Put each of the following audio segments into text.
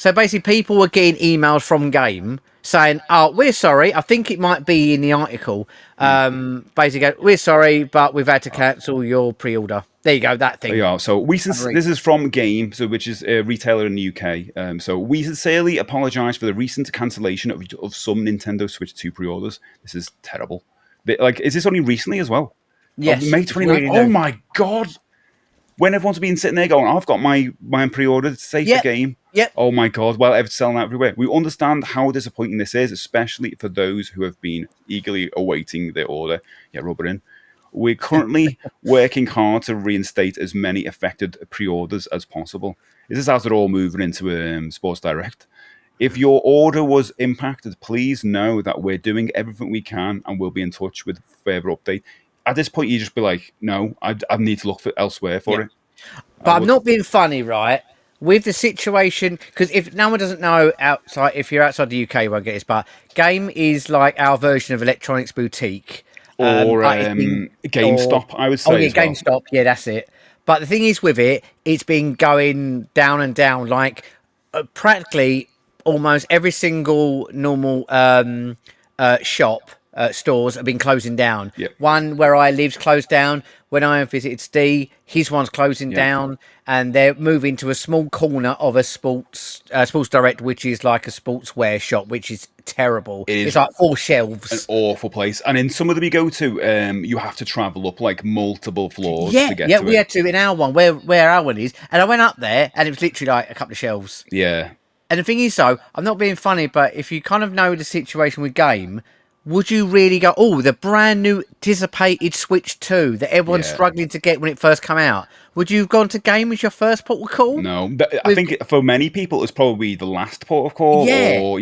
So basically, people were getting emails from Game saying, "Oh, we're sorry. I think it might be in the article. Basically, we're sorry, but we've had to cancel your pre-order." There you go. That thing. Yeah, so this is from Game, which is a retailer in the UK. So we sincerely apologise for the recent cancellation of some Nintendo Switch 2 pre-orders. This is terrible. Like, is this only recently as well? Yes, May it's 29th. really Oh new. my god! When everyone's been sitting there going, "I've got mine pre-ordered, safe for Yep. Game." Yep. Oh my god! Well, it's selling out everywhere. We understand how disappointing this is, especially for those who have been eagerly awaiting their order. Yeah, rub it in. We're currently working hard to reinstate as many affected pre-orders as possible. This is as they're all moving into Sports Direct. If your order was impacted, please know that we're doing everything we can and we'll be in touch with further update. At this point, you just be like, no, I need to look for elsewhere for Yeah. it. But I'm not being funny, right? With the situation, because if no one doesn't know outside, if you're outside the UK, you won't get this. But Game is like our version of Electronics Boutique, Or but it's been GameStop, I would oh say yeah, as well. GameStop, yeah, that's it. But the thing is with it, it's been going down and down. Like practically almost every single normal shop stores have been closing down. Yep. One where I live's closed down. When I visited Steve, his one's closing Yeah. down, and they're moving to a small corner of a Sports Direct, which is like a sportswear shop, which is terrible. It is It's like 4 an shelves. awful place. And in some of them you go to, you have to travel up like multiple floors Yeah, to get yeah, to we it. had to in our one where our one is, and I went up there, and it was literally like a couple of shelves. Yeah. And the thing is, though, I'm not being funny, but if you kind of know the situation with Game, would you really go, oh, the brand new anticipated Switch 2 that everyone's Yeah. struggling to get when it first came out? Would you have gone to Game as your first port of call? No, but I think for many people it's probably the last port of call, Yeah. or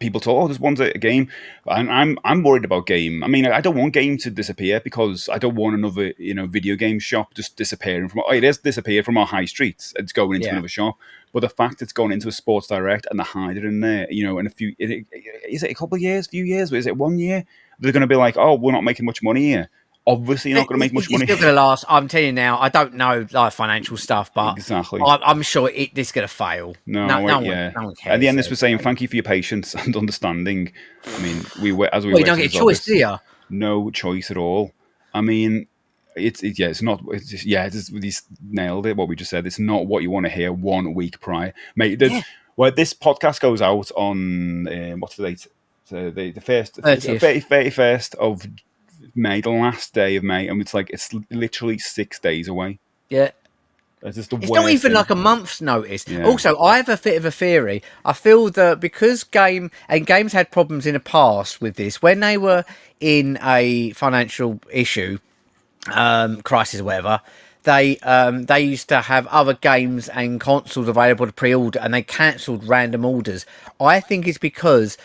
people thought, "Oh, there's one's a game." I'm worried about Game. I mean, I don't want Game to disappear because I don't want another video game shop just disappearing from. Oh, it has disappeared from our high streets. It's going into Yeah. another shop, but the fact it's going into a Sports Direct and they hide it in there, in a few, is it a couple of years, few years? Is it 1 year? They're going to be like, "Oh, we're not making much money here." Obviously, you're not going to make much It's money. still going to last. I'm telling you now, I don't know like financial stuff, but Exactly. I'm sure this is going to fail. No, No yeah. one cares. At the end, this was saying thank you for your patience and understanding. I mean, as we Well, you wait don't to get a resolve choice, this, do you? no choice at all. I mean, it's not. It's just, he's nailed it. What we just said. It's not what you want to hear 1 week prior, mate. Well, this podcast goes out on what's the date? So the first, 30th. 31st of May, the last day of May, and it's literally 6 days away. Yeah. It's just the It's worst not even thing. like a month's notice. Yeah. Also, I have a bit of a theory. I feel that because Games had problems in the past with this, when they were in a financial issue, crisis or whatever, they used to have other games and consoles available to pre-order, and they cancelled random orders. I think it's because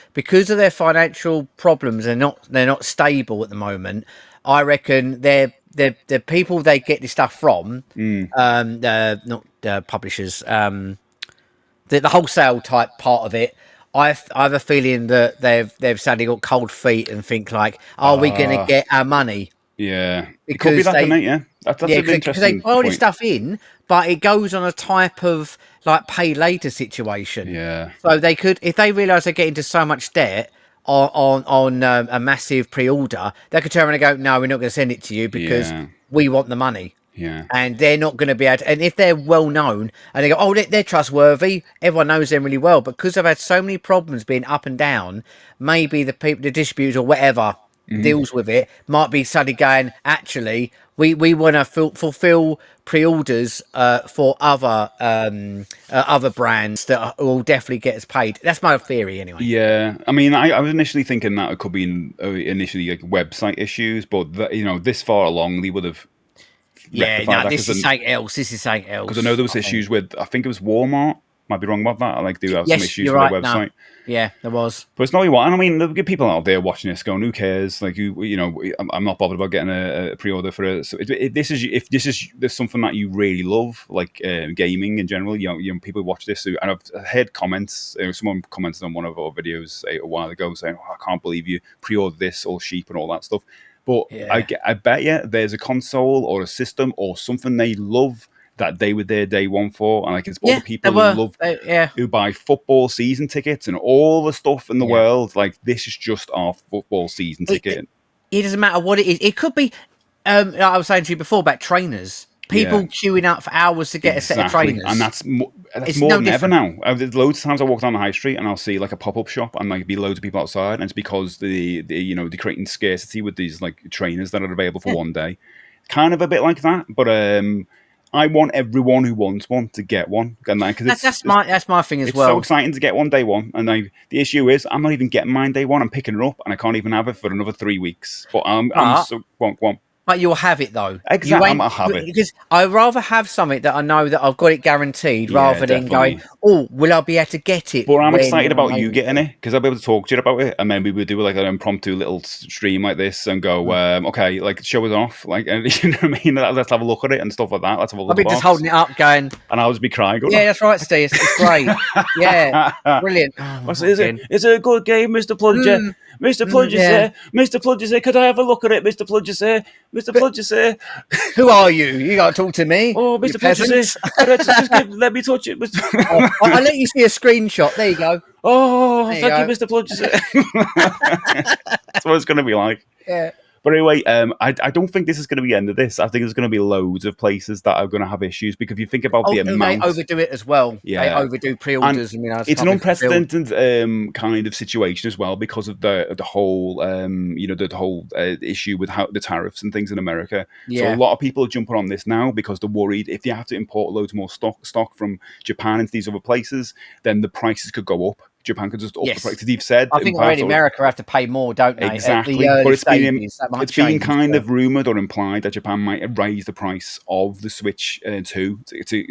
of their financial problems. They're not stable at the moment. I reckon the people they get this stuff from, not publishers, the wholesale type part of it. I have a feeling that they've suddenly got cold feet and think like, are we going to get our money? Yeah, it could be Because that, they, couldn't it? Yeah, that's an because they interesting buy all this point. stuff in, but it goes on a type of like pay later situation. Yeah, So they could, if they realise they get into so much debt on a massive pre-order, they could turn around and go, "No, we're not going to send it to you because Yeah. we want the money." yeah, And they're not going to be able to, and if they're well known and they go, oh, they're trustworthy, everyone knows them really well, but because they've had so many problems being up and down, maybe the people, the distributors or whatever deals with it, might be suddenly going, actually, we want to fulfill pre-orders for other brands that will definitely get us paid. That's my theory anyway. yeah. I mean, I was initially thinking that it could be initially like website issues, but this far along, they would have Yeah, rectified no, that. this is something else. This is something else. Because I know there was issues with, I think it was Walmart. Might be wrong about that. I do have some Yes, issues you're with right. their website. No. Yeah, there was. But it's not what you want. And I mean, there'll be people out there watching this going, "Who cares?" Like I'm not bothered about getting a pre-order for it. So if this is something that you really love, like gaming in general, people watch this. And I've heard comments. Someone commented on one of our videos a while ago saying, "Oh, I can't believe you pre-ordered this all sheep and all that stuff." But Yeah. I bet you there's a console or a system or something they love that they were there day one for, and like it's all the Yeah, they people were. Yeah, who buy football season tickets and all the stuff in the yeah. world. Like this is just our football season It, ticket. it doesn't matter what it is. It could be. Like I was saying to you before about trainers. Yeah, People queuing up for hours to get a set of exactly, and trainers. that's It's more no than ever different. now. There's loads of times I walk down the high street and I'll see like a pop up shop and like be loads of people outside, and it's because they're creating scarcity with these like trainers that are available for Yeah. one day. Kind of a bit like that, but I want everyone who wants one to get one, and like because That's my thing as it's so well. exciting to get one day one, and the issue is I'm not even getting mine day one. I'm picking it up, and I can't even have it for another 3 weeks. But I'm But so want. But you'll have it though. You Exactly, I'm ain't a habit. because I'd rather have something that I know that I've got it guaranteed Yeah, rather than going, definitely. oh, will I be able to get it But I'm when excited I'm about you able getting to? it because I'll be able to talk to you about it, and then we would do like an impromptu little stream like this and go, Mm. okay, like show us off, like, and, you know what I mean? Let's have a look at it and stuff like that. Let's have a look I'll at the be just box, holding it up, going, and I'll just be crying, going, yeah, that's right, Steve. It's great. Yeah, oh. brilliant. Oh, Is not it? again. Is it a good game, Mister Plunger? Mm, Mister Plunger, yeah. sir. Mister Plunger, sir. Could I have a look at it, Mister Plunger, sir? Mister But Plunger, sir. who are you? You got to talk to me, Oh, you Mister Plunger, peasant. sir. Could I just let me touch it, Mister? Oh, I'll let you see a screenshot. There you go. Oh, There you thank you, go. Mister Plunger, sir. That's what it's going to be like. Yeah. But anyway, I don't think this is going to be the end of this. I think there's going to be loads of places that are going to have issues because if you think about the Oh, they amount, overdo it as well. They yeah, overdo and pre-orders. I mean, I just it's an can't be fulfilled. unprecedented kind of situation as well because of the whole the whole issue with how the tariffs and things in America. So a Yeah. lot of people are jumping on this now because they're worried if they have to import loads more stock from Japan into these other places, then the prices could go up. Japan could just up the Yes. prices. They've said I in think past. already America have to pay more, don't they? At the Exactly, but early stages, that might it's been change. kind But of rumored or implied that Japan might raise the price of the Switch 2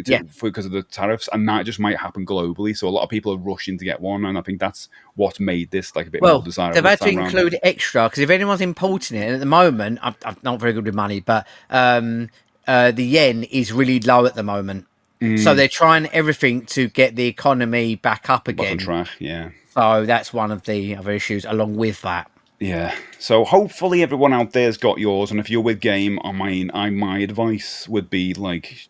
yeah, because of the tariffs, and that just might happen globally. So a lot of people are rushing to get one, and I think that's what made this like a bit more well, they've desirable this had to time around. include extra because if anyone's importing it, and at the moment, I'm not very good with money, but the yen is really low at the moment, so they're trying everything to get the economy back up Back on again. track, yeah. So that's one of the other issues, along with that. Yeah. So hopefully everyone out there's got yours, and if you're with game, my advice would be like,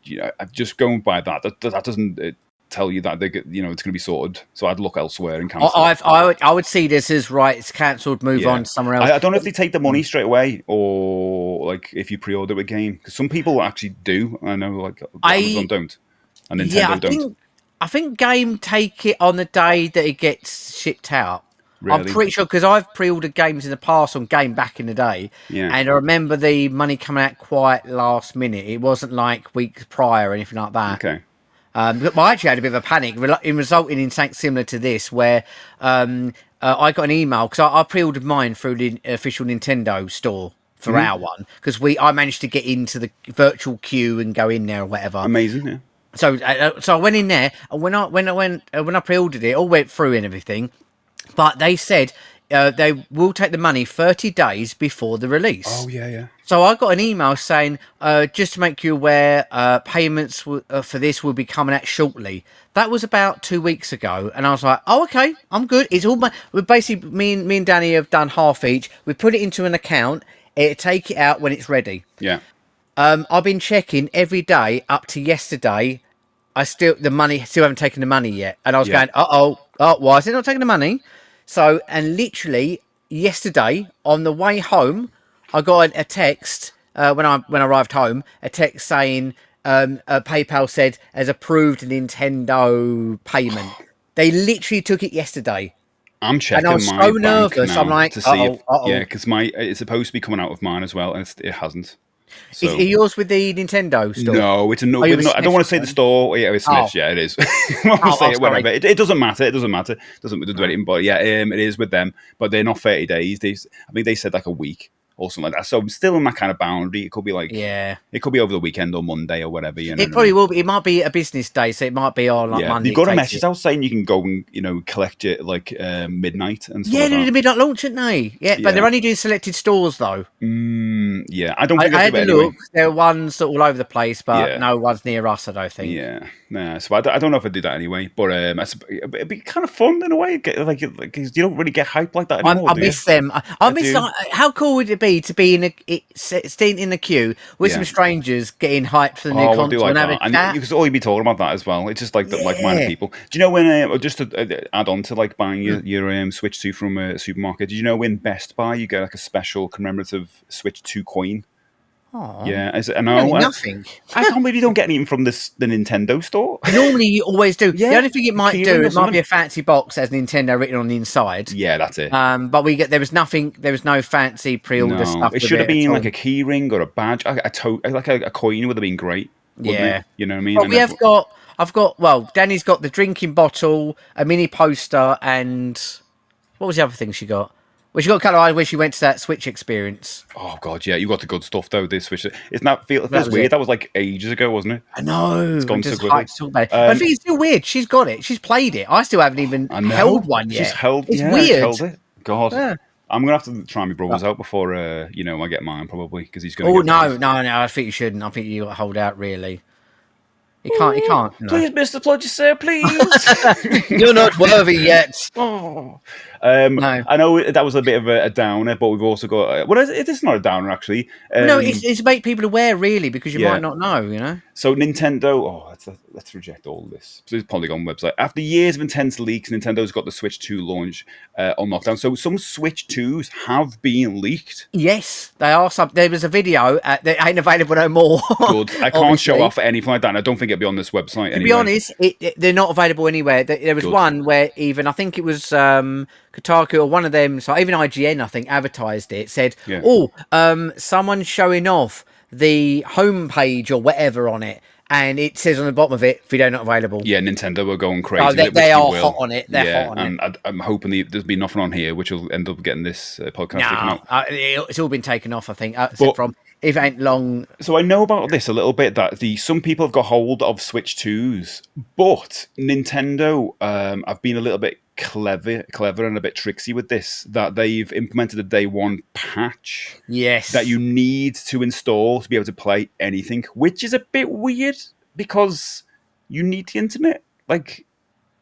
just going by that. That doesn't tell you that it's going to be sorted. So I'd look elsewhere and cancel it. I would see this as right. It's cancelled. Move Yeah. on somewhere else. I don't know if they take the money straight away or like if you pre-order a game because some people actually do. I know like Amazon don't and Yeah, Nintendo don't. I think Game take it on the day that it gets shipped out. I'm Really? pretty sure because I've pre-ordered games in the past on Game back in the day, Yeah. and I remember the money coming out quite last minute. It wasn't like weeks prior or anything like that. Okay. But I actually had a bit of a panic, resulting in something similar to this, where I got an email because I pre-ordered mine through the official Nintendo store for our one because I managed to get into the virtual queue and go in there or whatever. Amazing. Yeah. So I went in there, and when I pre-ordered it, it all went through and everything. But they said they will take the money 30 days before the release. Oh yeah, yeah. So I got an email saying, just to make you aware, payments for this will be coming out shortly. That was about 2 weeks ago, and I was like, "Oh, okay, I'm good." It's all we basically me and Danny have done half each. We put it into an account. It take it out when it's ready. Yeah. I've been checking every day up to yesterday. Still haven't taken the money yet, and I was going, oh, why is it not taking the money? So, and literally yesterday on the way home, I got a text when I arrived home, a text saying PayPal said has approved a Nintendo payment. They literally took it yesterday, I'm and I checking was my so bank nervous. I'm now like, to see if oh. because it's supposed to be coming out of mine as well, and it hasn't. Is So yours with the Nintendo store? no, it's a no. Oh, you were I don't want to say Smiths the store. Yeah, it's Smiths. Oh. Yeah, it is. I'll say it sorry. whatever. It doesn't matter. It doesn't matter. Doesn't do anything. But yeah, it is with them. But they're not 30 days. I think they said like a week or something like that. So I'm still in that kind of boundary. It could be like Yeah. it could be over the weekend or Monday or whatever. You know, It probably will be. It might be a business day, so it might be on like yeah. Monday. They've got a it takes message it. out saying you can go and collect it like midnight and stuff Yeah, like they did a that. midnight launch, didn't they? Yeah, but they're Yeah. only doing selected stores though. Yeah, I don't think I I had do it a anyway. look. There are ones all over the place, but Yeah. no one's near us. I don't think. Yeah, nah. So I don't know if I do that anyway, but it'd be kind of fun in a way. Like 'cause you don't really get hype like that anymore, I do you? miss them. I miss. do. Like, how cool would it be me to be sitting in the queue with some strangers getting hyped for the new Oh, I do console like and have a that, and chat. you could always be talking about that as well. It's just like the like-minded Yeah. people. Do you know when? Just to add on to like buying Hmm. your Switch 2 from a supermarket. Did you know in Best Buy you get like a special commemorative Switch 2 coin? Oh, Yeah, I you don't know. get nothing. I can't believe you don't get anything from the Nintendo store. Normally, you always do. The Yeah, only thing it a might keyring do, or it might be something. a fancy box as Nintendo written on the inside. Yeah, that's it. But there was nothing. There was no fancy pre-order No, stuff it with should have it at been like all. a key ring or a badge. Like a coin would have been great, wouldn't it? Yeah. You know what I mean? But And we have got. I've got. Well, Danny's got the drinking bottle, a mini poster, and what was the other thing she got? Well, she got kind of where she went to that Switch experience. oh god, yeah, you got the good stuff though. This Switch, it's not feel. It That feels was weird. it. That was like ages ago, wasn't it? I know. It's I'm gone so just quickly. hyped to talk about it. I think it's still weird. She's got it. She's played it. I still haven't even I held know one she's yet. held. It's Yeah, she's weird. held it. God, Yeah. I'm gonna have to try my But- brothers out before I get mine probably because he's gonna oh get no, his. no, no! I think you shouldn't. I think you got to hold out. Really, you can't. You can't. No, Please, Mister Plodger, sir, please. you're not worthy yet. Oh. No. I know that was a bit of a downer, but we've also got. Well, it's not a downer actually. No, it's to make people aware, really, because you Yeah. might not know. You know. So Nintendo, let's reject all this. So it's Polygon website. After years of intense leaks, Nintendo's got the Switch 2 launch on lockdown. So some Switch 2s have been leaked. Yes, they are. There was a video that ain't available no more. Good. I can't show obviously. off anything like that. And I don't think it'll be on this website To anyway. be honest, they're not available anywhere. There was Good. one where even I think it was Kotaku or one of them, so even IGN I think advertised it. Said, Yeah. "Oh, someone's showing off the homepage or whatever on it," and it says on the bottom of it, "Video not available." Yeah, Nintendo were going crazy. Oh, with it, they which are will. hot on it. They're Yeah, hot on it. and I'm hoping there's be nothing on here, which will end up getting this podcast taken No, out. it's all been taken off. I think, except But- from if it ain't long. So I know about this a little bit that some people have got hold of Switch 2s, but Nintendo have been a little bit clever and a bit tricksy with this. That they've implemented a day one patch Yes, that you need to install to be able to play anything, which is a bit weird because you need the internet. Like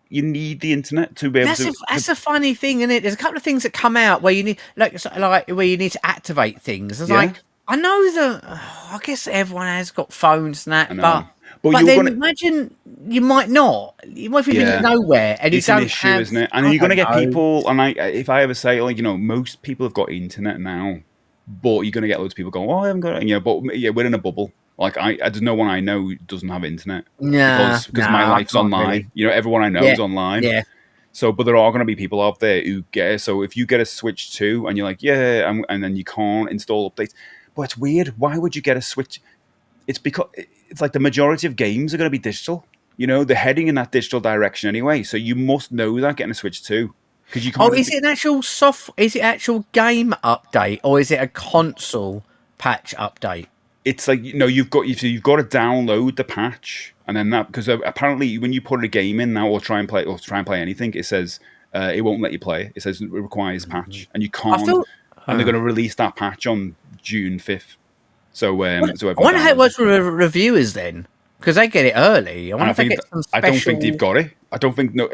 you need the internet to be able That's a funny thing, isn't it? There's a couple of things that come out where you need, like where you need to activate things. It's Yeah. like I know that. I guess everyone has got phones and that, I know. but But you're then gonna- imagine you might not. You might be Yeah. in nowhere and it's you an don't issue, have. isn't it? And I you're going to don't get know. people, and if I ever say, like, most people have got internet now, but you're going to get loads of people going, oh, I haven't got it. But yeah, we're in a bubble. Like, there's no one I know who doesn't have internet. Nah, Because nah, my I life's can't online. really. Everyone I know Yeah, is online. Yeah, So, but there are going to be people out there who get it. So if you get a Switch 2 and you're like, yeah, and then you can't install updates. But it's weird. Why would you get a Switch? It's because it's like the majority of games are going to be digital. They're heading in that digital direction anyway. So you must know that getting a Switch 2. Because you can't. Oh, is it an actual Is it actual game update or is it a console patch update? It's like you've got to download the patch, and then that because apparently when you put a game in now or try and play anything, it says it won't let you play it. It says it requires patch, and you can't. And they're going to release that patch on June 5th. So I wonder how it works for. with reviewers then, because they get it early. I wonder if they get some special. I don't think they've got it. I don't think. No.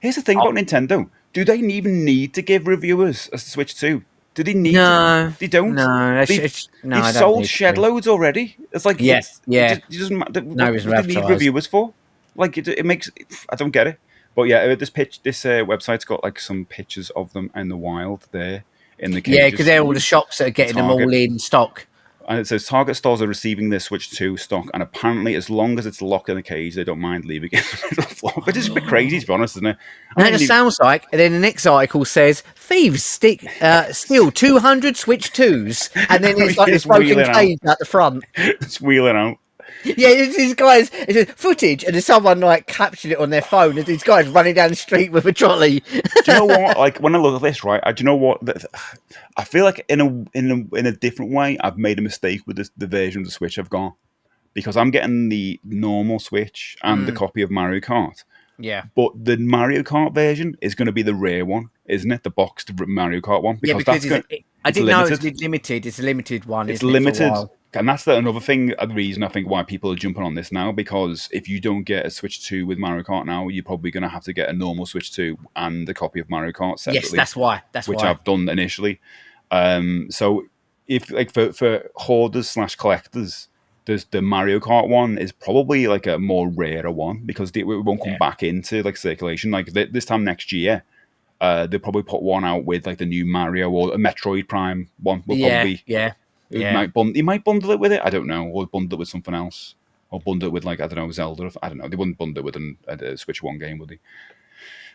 Here's the thing about Nintendo. Do they even need to give reviewers a Switch 2? Do they need No, to? They don't. No, They've I don't sold need shed to. loads already. It's like Yeah, yeah. It doesn't matter. No What reason do to they need advertise. reviewers for? Like it makes. I don't get it. But yeah, this website's got like some pictures of them in the wild there in the cages. Yeah, because they're all the shops that are getting them all in stock. And it says Target stores are receiving their Switch 2 stock, and apparently, as long as it's locked in the cage, they don't mind leaving it on the floor. But it's a bit crazy, to be honest, isn't it? And it just sounds like. And then the next article says thieves steal 200 Switch 2s, and then it's like this Just broken wheeling out. cage at the front. It's wheeling out. Yeah, it's these guys. It's footage, and there's someone like captured it on their phone. And these guys running down the street with a trolley. Do you know what? Like when I look at this, right? Do you know what? I feel like in a different way, I've made a mistake with the version of the Switch I've got because I'm getting the normal Switch and the copy of Mario Kart. Yeah, But the Mario Kart version is going to be the rare one, isn't it? The boxed Mario Kart one. because I didn't know it's limited. It's a limited one. It's isn't it, for a limited. while? And that's another thing, the reason I think why people are jumping on this now, because if you don't get a Switch 2 with Mario Kart now, you're probably going to have to get a normal Switch 2 and a copy of Mario Kart separately. Yes, that's why. Which I've done initially. So if like for hoarders slash collectors, there's the Mario Kart one is probably like a more rarer one because it won't come Yeah. back into like circulation. Like this time next year, they'll probably put one out with like the new Mario or a Metroid Prime one. Will Yeah, probably yeah, it yeah. might he might bundle it with it. I don't know, or bundle it with something else, or bundle it with like I don't know Zelda. I don't know. They wouldn't bundle it with a Switch One game, would they?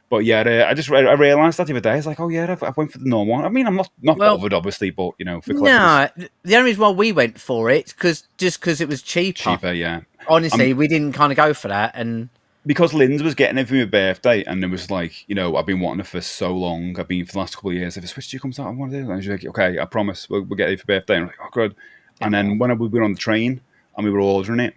But yeah, I realized that the other day. It's like, oh yeah, I went for the normal one. I mean, I'm not Well, bothered, obviously, but you know, for collectors, no, the only reason why we went for it because it was cheaper. cheaper. Yeah, Honestly, I'm we didn't kind of go for that, and because Lynn's was getting it for my birthday, and it was like, you know, I've been wanting it for so long. I've been for the last couple of years. If a Switch 2 comes out, I want to do it. And she's like, okay, I promise, we'll get it for birthday. And I'm like, oh, good. And then when we were on the train and we were ordering it,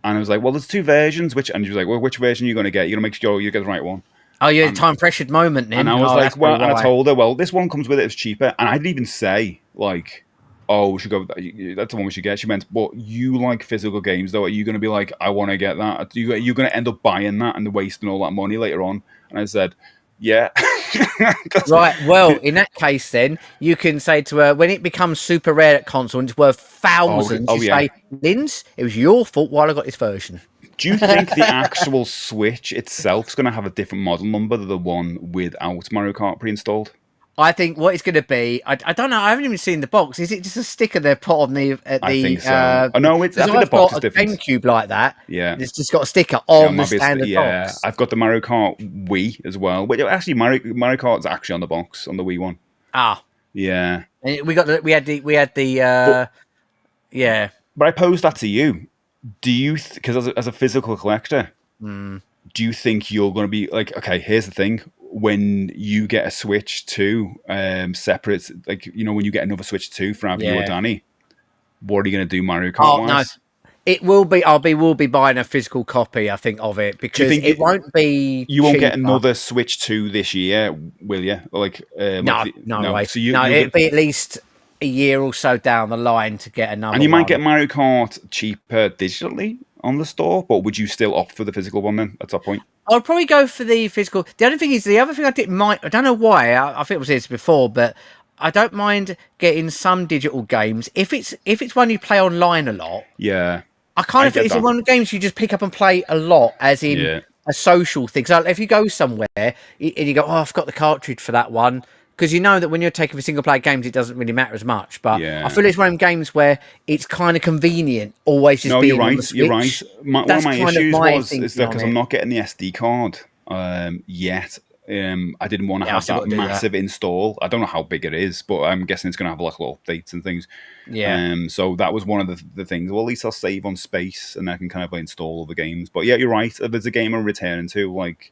and I was like, well, there's two versions. And she was like, well, which version are you going to get? You're going to make sure you get the right one. oh, you had a And time pressured moment and then. I was Oh, that's like, probably well, and I why. told her, well, this one comes with it. It's cheaper. And I didn't even say like, oh, we should go. That's the one we should get. She went, but you like physical games, though. Are you going to be like, I want to get that? You're going to end up buying that and wasting all that money later on? And I said, yeah. Right. Well, in that case, then you can say to her when it becomes super rare at console and it's worth thousands, oh you yeah. say, "Linz, it was your fault while I got this version." Do you think the actual Switch itself is going to have a different model number than the one without Mario Kart pre-installed? I think what it's going to be, I don't know. I haven't even seen the box. Is it just a sticker they put on the at I the? think so. Oh no, I Because think the I've box got is a different. GameCube like that. Yeah. It's just got a sticker Yeah, it on the might be. standard Yeah, box. I've got the Mario Kart Wii as well. Wait, actually, Mario Kart's actually on the box on the Wii one. Ah, Yeah, and we had the but yeah. I posed that to you. Do you because as a physical collector, do you think you're going to be like, okay? Here's the thing: when you get a Switch 2, separate, like you know, when you get another Switch 2 for either you or Yeah. Danny, what are you going to do Mario Kart Oh no, wise? it will be. Will be buying a physical copy. I think of it Do you because think it won't be you won't get cheaper. another Switch 2 this year, will you? No, no no. way. So No, you'll it'd get. be at least a year or so down the line to get And another you might get one. Mario Kart cheaper digitally on the store, but would you still opt for the physical one then at that point? I'd probably go for the physical. The only thing is, the other thing I didn't mind. I don't know why. I think it was this before, but I don't mind getting some digital games if it's one you play online a lot. Yeah, I kind I of think get it's that. one of the games you just pick up and play a lot, as in Yeah, a social thing. So if you go somewhere and you go, "Oh, I've got the cartridge for that one," because you know that when you're taking for single player games, it doesn't really matter as much. But I yeah. feel it's one of them games where it's kind of convenient, always just No, you're being on the right. You're right. Switch. One of That's my kind of issues my is thinking that on because I'm it. not getting the SD card yet. I didn't want to Yeah, I have still that got to do that. massive install. I don't know how big it is, but I'm guessing it's going to have like little updates and things. Yeah. So that was one of the things. Well, at least I'll save on space and I can kind of install all the games. But yeah, you're right. If there's a game I'm returning to, like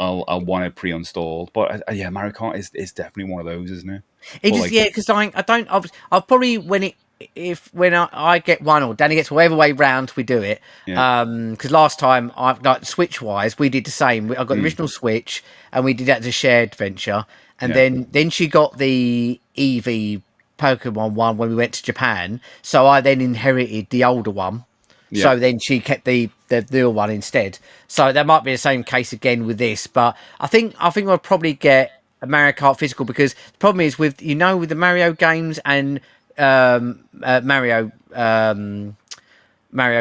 I'll want it pre-installed. But yeah, Mario Kart is definitely one of those, isn't it? It But just like, yeah, because I don't. I'll probably when I get one or Danny gets whatever way round we do it. yeah, Because last time I like Switch wise we did the same. I got the original Switch and we did that as a shared venture, and yeah, then she got the EV Pokemon one when we went to Japan. So I then inherited the older one. yeah, So then she kept the newer one instead. So that might be the same case again with this. But I think I'll probably get a Mario Kart physical because the problem is with with the Mario games and Mario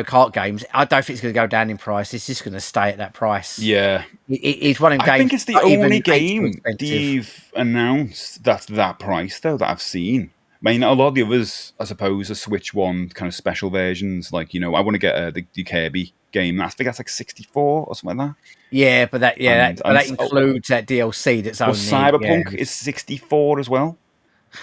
Kart games. I don't think it's going to go down in price. It's just going to stay at that price. yeah. It's one of them I games. think it's the Not only even eight too game expensive. they've announced that's that price though that I've seen. I mean, a lot of the others, I suppose, are Switch One kind of special versions. Like, I want to get the Kirby game. I think that's like 64 or something like that. Yeah, but that Oh, includes that DLC that's well, only Cyberpunk is 64 as well.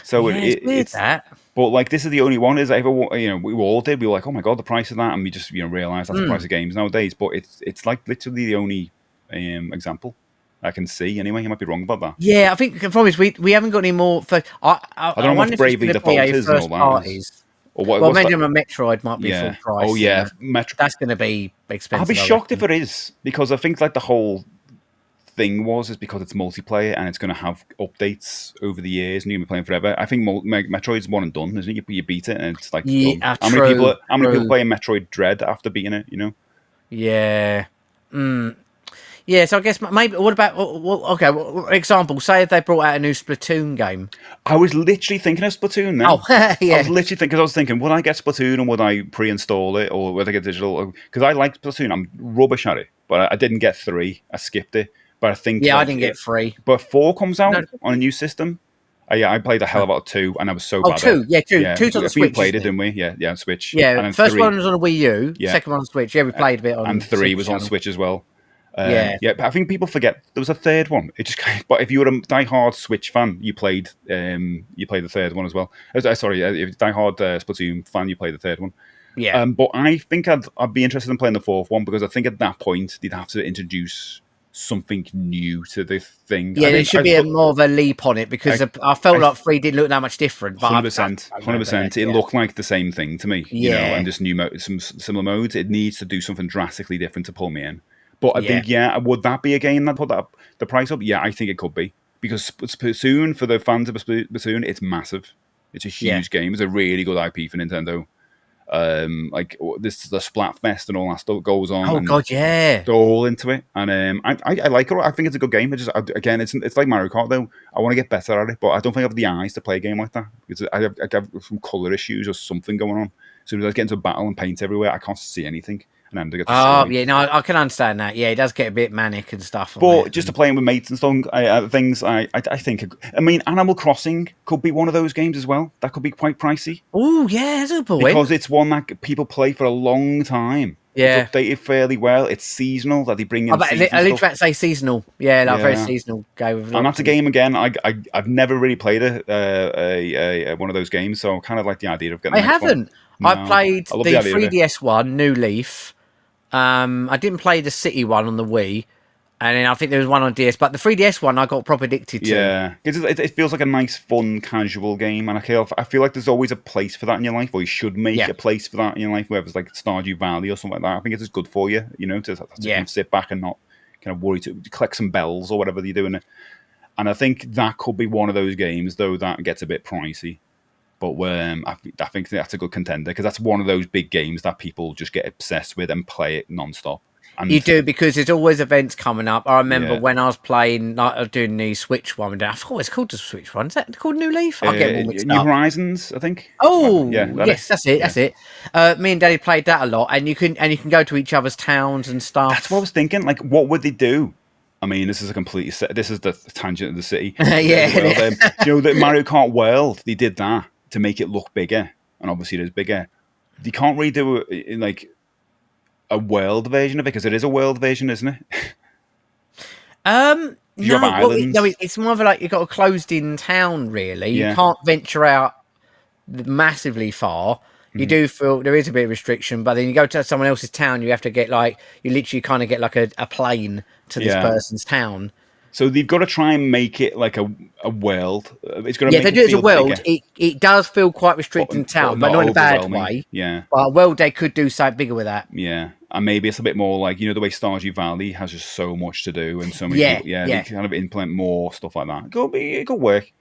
So yeah. It's weird it's that. but like this is the only one is I ever we all did. We were like, oh my god, the price of that, and we just realized that's the price of games nowadays. But it's like literally the only example I can see. Anyway, I might be wrong about that. Yeah, I think the problem is we haven't got any more. I I don't know wonder what if it's Bravely going to be Default a is and all first that is. parties. Or Well, what's that? maybe a Metroid might be full Yeah. Oh price, yeah. and Metro. that's going to be I'll be expensive. I shocked if reckon. it is because I think like the whole thing is because it's multiplayer and it's going to have updates over the years and you're gonna be playing forever. I think Metroid's one and done, isn't it? You beat it and it's like done. Yeah, How many people? How many people true. play Metroid Dread after beating it? Yeah, Yeah, so I guess maybe. What about? Okay, example. Say if they brought out a new Splatoon game. I was literally thinking of Splatoon Oh, then. I was yeah, literally thinking, I was thinking, would I get Splatoon and would I pre-install it or would I get digital? Because I like Splatoon. I'm rubbish at it, but I didn't get 3. I skipped it. But I think yeah. I like, didn't get free. but 4 comes No. out on a new system. Yeah, I played the hell out of 2 and I was so Oh, bad at it. two. Yeah, two. Yeah, Two's on the we Switch, played isn't it, it? didn't we? Yeah, yeah, on Switch. Yeah. And then First 3, one was on a Wii U. yeah, Second one on Switch. Yeah, we played a bit and on 3 Super was on Channel. Switch as well. Yeah. Yeah, but I think people forget there was a third one. It just, but if you were a die-hard Switch fan, you played the third one as well. Sorry, if you're a die-hard Splatoon fan, you played the third one. Yeah. But I think I'd be interested in playing the fourth one because I think at that point they'd have to introduce something new to the thing. Yeah, I there think should be more of a leap on it because I felt I like 3 didn't look that much different. But 100%, I don't know, but 100%. It yeah. looked like the same thing to me, Yeah. and just new some similar modes. It needs to do something drastically different to pull me in. But I Yeah. think, yeah, would that be a game that put that the price up? Yeah, I think it could be because Splatoon for the fans of Splatoon, it's massive. It's a Yeah. huge game. It's a really good IP for Nintendo. Like this, the Splatfest and all that stuff goes on, Oh and God, yeah. they're all into it, and I like it. I think it's a good game. Again, it's like Mario Kart though. I want to get better at it, but I don't think I have the eyes to play a game like that because I have some color issues or something going on. So as I get into a battle and paint everywhere, I can't see anything, and then to get Oh destroyed. yeah, no, I can understand that. Yeah, it does get a bit manic and stuff on But it. just to play with mates and stuff, things, I think. I mean, Animal Crossing could be one of those games as well. That could be quite pricey Oh yeah, that's a good because point. it's one that people play for a long time. It's Yeah. updated fairly well. It's seasonal that they bring in I season literally stuff. about to say seasonal. Yeah, like very Yeah. seasonal game with And lots that's a of. game again. I've never really played one of those games, so I kind of like the idea of getting I the next one. haven't. I No, played I love the the idea of it. 3DS one, New Leaf. I didn't play the City one on the Wii, and then I think there was one on DS. But the 3DS one, I got proper addicted to. Yeah, because it feels like a nice, fun, casual game, and I feel like there's always a place for that in your life, or you should make Yeah, a place for that in your life, whether it's like Stardew Valley or something like that. I think it's just good for you, to kind yeah. of sit back and not kind of worry to collect some bells or whatever you're doing. And I think that could be one of those games, though that gets a bit pricey. But I think that's a good contender because that's one of those big games that people just get obsessed with and play it non-stop. You And do because there's always events coming up. I remember yeah, when I was playing, like, doing the Switch one. I forgot what it's called. The Switch one, is that called New Leaf? I get them all mixed New up. Horizons, I think. Yeah, Oh that it. yes, that's it. Yeah, That's it. Me and Daddy played that a lot, and you can go to each other's towns and that's what I stuff. was thinking. Like, what would they do? I mean, this is a completely this is the tangent of the city, the world. Yeah, The Mario Kart World, they did that to make it look bigger, and obviously it is bigger. They can't really do it in like a world version of it because it is a world version, isn't it? You have no, well, no, islands. it's more of like you've got a closed-in town. Really, you Yeah. can't venture out massively far. You Mhm. do feel there is a bit of restriction, but then you go to someone else's town, you have to get like you literally kind of get like a plane to this Yeah. person's town. So they've got to try and make it like a world. It's got to Yeah, if make they it do it as a feel world. bigger, It does feel quite but, restricted in but town, but not not in a bad overwhelming. way. Yeah. But a world they could do something bigger with that. Yeah, and maybe it's a bit more like the way Stardew Valley has just so much to do and so many Yeah, people. Yeah, they yeah. kind of implement more stuff like that. It could work.